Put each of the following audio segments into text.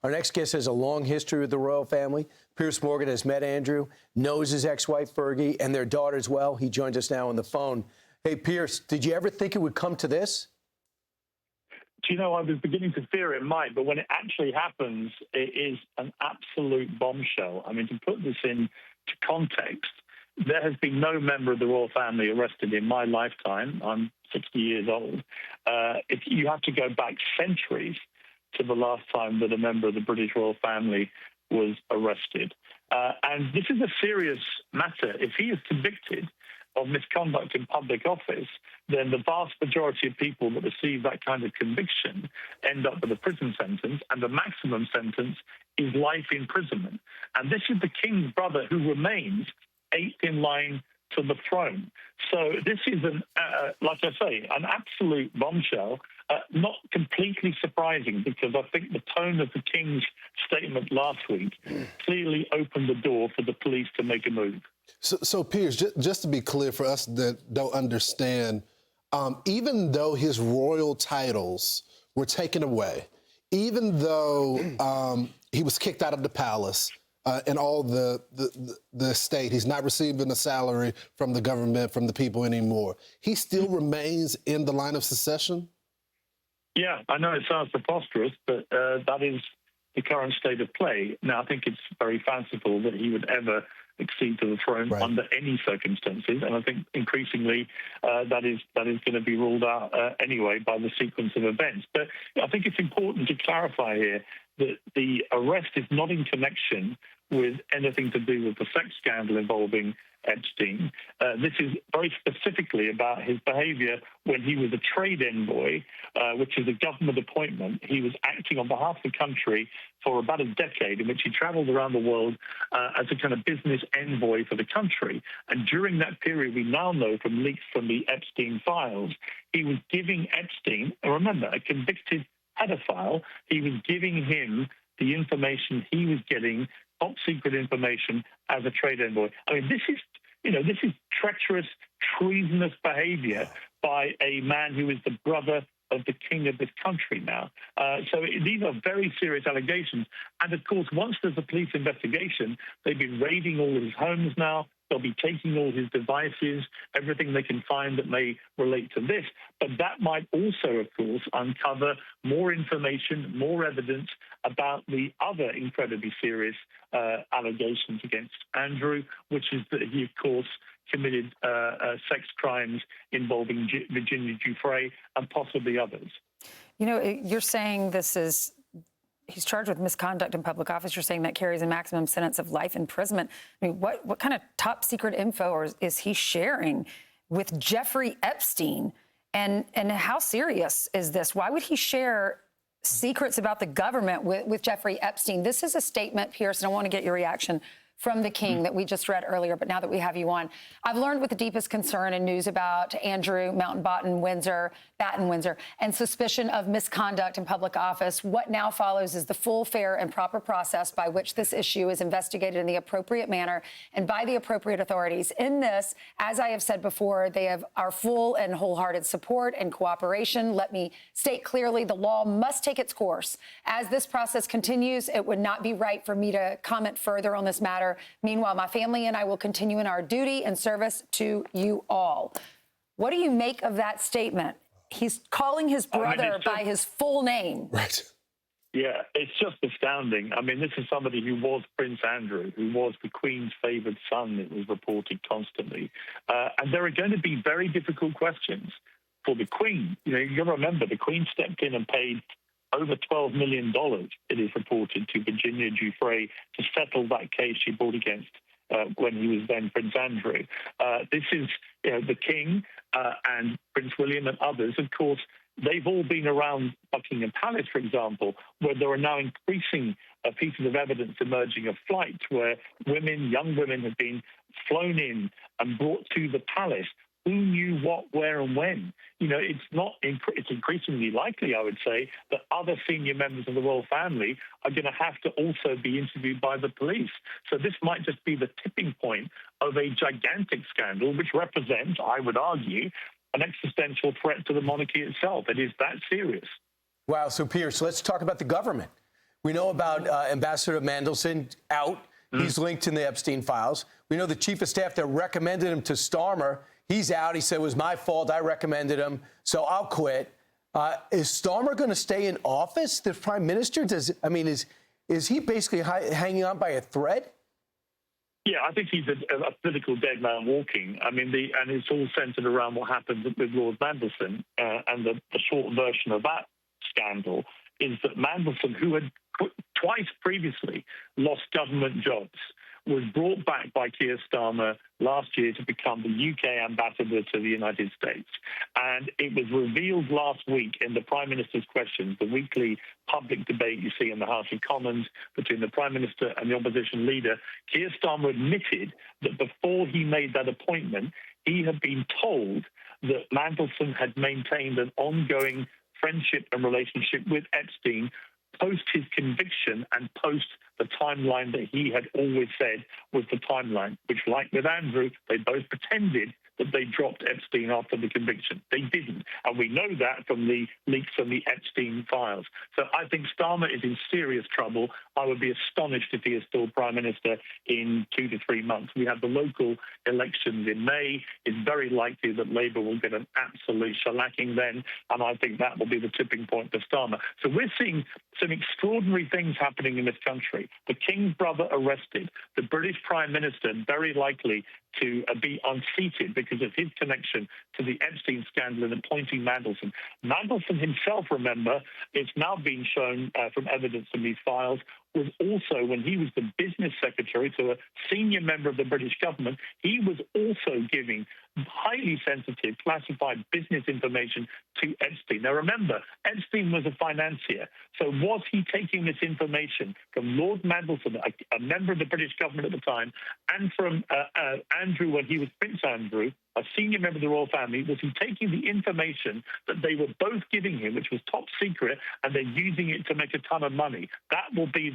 Our next guest has a long history with the royal family. Piers Morgan has met Andrew, knows his ex-wife Fergie, and their daughter as well. He joins us now on the phone. Hey, Piers, did you ever think it would come to this? Do you know, I was beginning to fear it might, but when it actually happens, it is an absolute bombshell. I mean, to put this into context, there has been no member of the royal family arrested in my lifetime. I'm 60 years old. If you have to go back centuries to the last time that a member of the British royal family was arrested. And this is a serious matter. If he is convicted of misconduct in public office, then the vast majority of people that receive that kind of conviction end up with a prison sentence, and the maximum sentence is life imprisonment. And this is the king's brother who remains eighth in line to the throne. So this is, like I say, an absolute bombshell. Not completely surprising, because I think the tone of the King's statement last week clearly opened the door for the police to make a move. So Piers, just to be clear for us that don't understand, even though his royal titles were taken away, even though he was kicked out of the palace and all the estate, he's not receiving a salary from the government, from the people anymore, he still remains in the line of succession? Yeah, I know it sounds preposterous, but that is the current state of play. Now, I think it's very fanciful that he would ever accede to the throne under any circumstances, and I think increasingly that is going to be ruled out anyway by the sequence of events. But I think it's important to clarify here that the arrest is not in connection with anything to do with the sex scandal involving Epstein. This is very specifically about his behavior when he was a trade envoy, which is a government appointment. He was acting on behalf of the country for about a decade, in which he traveled around the world as a kind of business envoy for the country. And during that period, we now know from leaks from the Epstein files, he was giving Epstein, and remember, a convicted pedophile, he was giving him the information he was getting, top secret information, as a trade envoy. I mean, this is treacherous, treasonous behavior by a man who is the brother of the king of this country now. So these are very serious allegations. And of course, once there's a police investigation, they've been raiding all his homes now. They'll be taking all his devices, everything they can find that may relate to this. But that might also, of course, uncover more information, more evidence about the other incredibly serious allegations against Andrew, which is that he, of course, committed sex crimes involving Virginia Giuffre and possibly others. You know, you're saying he's charged with misconduct in public office. You're saying that carries a maximum sentence of life imprisonment. I mean, what kind of top secret info is he sharing with Jeffrey Epstein? And how serious is this? Why would he share secrets about the government with Jeffrey Epstein? This is a statement, Piers, and I want to get your reaction from the King that we just read earlier, but now that we have you on, I've learned with the deepest concern and news about Andrew Mountbatten-Windsor, and suspicion of misconduct in public office. What now follows is the full, fair, and proper process by which this issue is investigated in the appropriate manner and by the appropriate authorities. In this, as I have said before, they have our full and wholehearted support and cooperation. Let me state clearly, the law must take its course. As this process continues, it would not be right for me to comment further on this matter. Meanwhile, my family and I will continue in our duty and service to you all. What do you make of that statement? He's calling his brother by his full name. Right. Yeah, it's just astounding. I mean, this is somebody who was Prince Andrew, who was the Queen's favoured son, it was reported constantly. And there are going to be very difficult questions for the Queen. You know, you've got to remember, the Queen stepped in and paid over $12 million, it is reported, to Virginia Giuffre to settle that case she brought against when he was then Prince Andrew. This is the King and Prince William and others. Of course, they've all been around Buckingham Palace, for example, where there are now increasing pieces of evidence emerging of flights where women, young women, have been flown in and brought to the palace. Who knew what, where, and when? You know, it's increasingly likely, I would say, that other senior members of the royal family are going to have to also be interviewed by the police. So this might just be the tipping point of a gigantic scandal, which represents, I would argue, an existential threat to the monarchy itself. It is that serious. Wow. So, Piers, let's talk about the government. We know about Ambassador Mandelson out. He's linked in the Epstein files. We know the chief of staff that recommended him to Starmer. He's out. He said it was my fault. I recommended him, so I'll quit. Is Starmer going to stay in office? The prime minister? Is he basically hanging on by a thread? Yeah, I think he's a political dead man walking. I mean, and it's all centered around what happened with Lord Mandelson. And the short version of that scandal is that Mandelson, who had twice previously lost government jobs, was brought back by Keir Starmer last year to become the UK ambassador to the United States. And it was revealed last week in the Prime Minister's Questions, the weekly public debate you see in the House of Commons between the Prime Minister and the opposition leader. Keir Starmer admitted that before he made that appointment, he had been told that Mandelson had maintained an ongoing friendship and relationship with Epstein post his conviction and post the timeline that he had always said was the timeline, which, like with Andrew, they both pretended that they dropped Epstein after the conviction. They didn't. And we know that from the leaks from the Epstein files. So I think Starmer is in serious trouble. I would be astonished if he is still Prime Minister in 2 to 3 months. We have the local elections in May. It's very likely that Labour will get an absolute shellacking then. And I think that will be the tipping point for Starmer. So we're seeing some extraordinary things happening in this country. The King's brother arrested. The British Prime Minister very likely to be unseated because of his connection to the Epstein scandal and appointing Mandelson. Mandelson himself, remember, it's now been shown from evidence in these files, was also, when he was the business secretary to a senior member of the British government, he was also giving highly sensitive, classified business information to Epstein. Now, remember, Epstein was a financier. So was he taking this information from Lord Mandelson, a member of the British government at the time, and from Andrew when he was Prince Andrew, a senior member of the royal family? Was he taking the information that they were both giving him, which was top secret, and they're using it to make a ton of money? That will be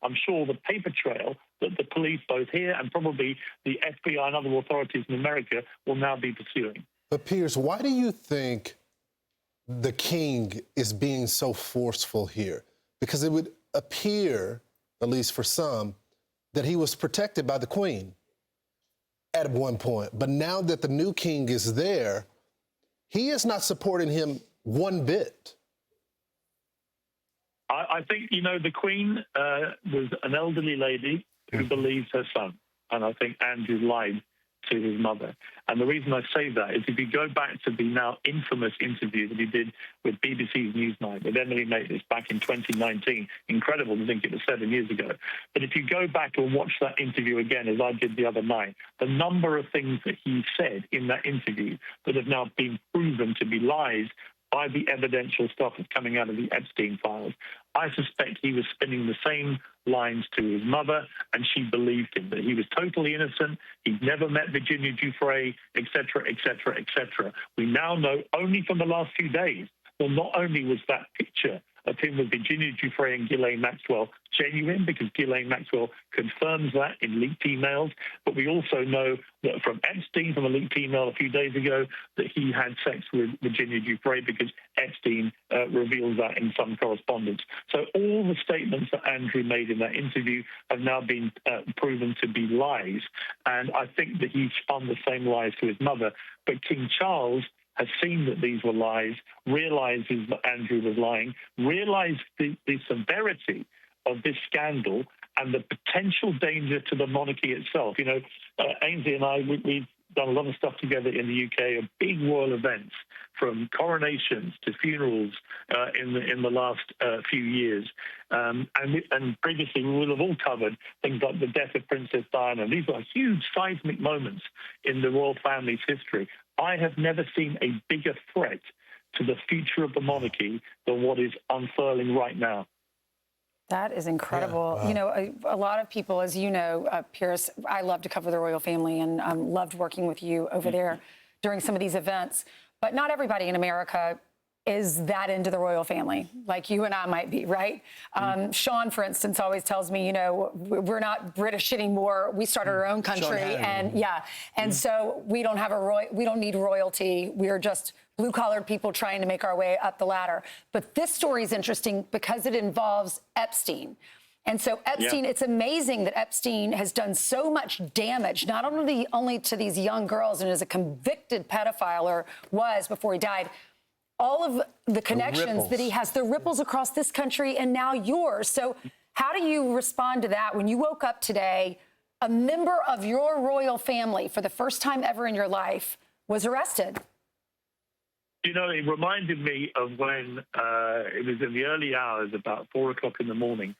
I'm sure, the paper trail that the police, both here and probably the FBI and other authorities in America, will now be pursuing. But Piers, why do you think the king is being so forceful here? Because it would appear, at least for some, that he was protected by the queen at one point. But now that the new king is there, he is not supporting him one bit. I think, the Queen was an elderly lady who believes her son. And I think Andrew lied to his mother. And the reason I say that is if you go back to the now infamous interview that he did with BBC's Newsnight with Emily Maitlis back in 2019, incredible to think it was 7 years ago. But if you go back and watch that interview again, as I did the other night, the number of things that he said in that interview that have now been proven to be lies by the evidential stuff that's coming out of the Epstein files, I suspect he was spinning the same lines to his mother, and she believed him, that he was totally innocent, he'd never met Virginia Giuffre, et cetera, et cetera, et cetera. We now know only from the last few days, well, not only was that picture of him with Virginia Giuffre and Ghislaine Maxwell genuine, because Ghislaine Maxwell confirms that in leaked emails, but we also know that from Epstein, from a leaked email a few days ago, that he had sex with Virginia Giuffre because Epstein reveals that in some correspondence. So all the statements that Andrew made in that interview have now been proven to be lies. And I think that he spun the same lies to his mother. But King Charles has seen that these were lies, realizes that Andrew was lying, realized the severity of this scandal and the potential danger to the monarchy itself. Ainsley and I, we've done a lot of stuff together in the UK, of big royal events, from coronations to funerals in the last few years. And previously, we will have all covered things like the death of Princess Diana. These are huge seismic moments in the royal family's history. I have never seen a bigger threat to the future of the monarchy than what is unfurling right now. That is incredible. Yeah, wow. A lot of people, as you know, Piers, I love to cover the royal family and loved working with you over there during some of these events. But not everybody in America is that into the royal family, like you and I might be, right? Sean, for instance, always tells me, you know, we're not British anymore. We started our own country, and so we don't have we don't need royalty. We are just blue-collar people trying to make our way up the ladder. But this story is interesting because it involves Epstein. And so Epstein, it's amazing that Epstein has done so much damage, not only to these young girls and as a convicted pedophile or was before he died, all of the connections that he has, the ripples across this country and now yours. So how do you respond to that when you woke up today, a member of your royal family for the first time ever in your life was arrested? You know, it reminded me of when it was in the early hours, about 4 o'clock in the morning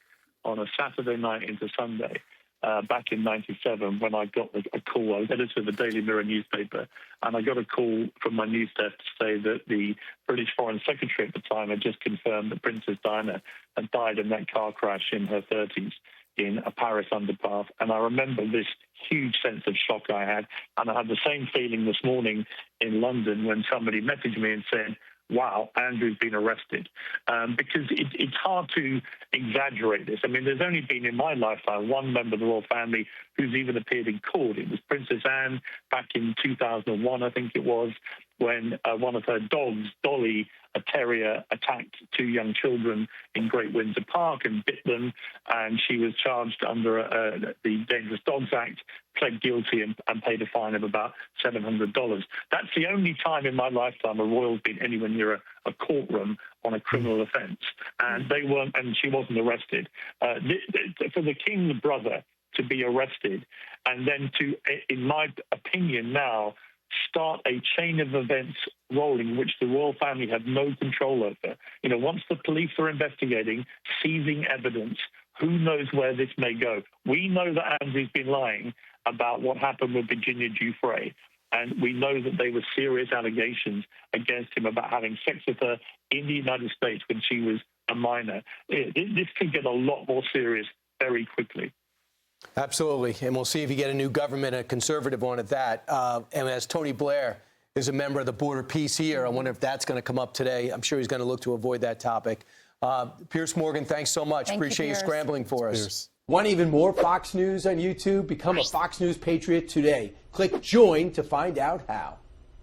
on a Saturday night into Sunday, back in '97, when I got a call. I was editor of the Daily Mirror newspaper, and I got a call from my news desk to say that the British Foreign Secretary at the time had just confirmed that Princess Diana had died in that car crash in her 30s in a Paris underpass. And I remember this huge sense of shock I had. And I had the same feeling this morning in London when somebody messaged me and said, wow, Andrew's been arrested. Because it's hard to exaggerate this. I mean, there's only been in my lifetime one member of the royal family who's even appeared in court. It was Princess Anne back in 2001, I think it was, when one of her dogs, Dolly, a terrier, attacked 2 young children in Great Windsor Park and bit them, and she was charged under the Dangerous Dogs Act, pled guilty and paid a fine of about $700. That's the only time in my lifetime a royal's been anywhere near a courtroom on a criminal offence, and they weren't, and she wasn't arrested. For the king's brother to be arrested, and then to, in my opinion now, start a chain of events rolling, which the royal family have no control over. You know, once the police are investigating, seizing evidence, who knows where this may go? We know that Andrew's been lying about what happened with Virginia Giuffre, and we know that they were serious allegations against him about having sex with her in the United States when she was a minor. This could get a lot more serious very quickly. Absolutely. And we'll see if you get a new government, a conservative one at that. And as Tony Blair is a member of the Border Peace here, I wonder if that's going to come up today. I'm sure he's going to look to avoid that topic. Piers Morgan, thanks so much. Appreciate you scrambling for us. Want even more Fox News on YouTube? Become a Fox News Patriot today. Click join to find out how.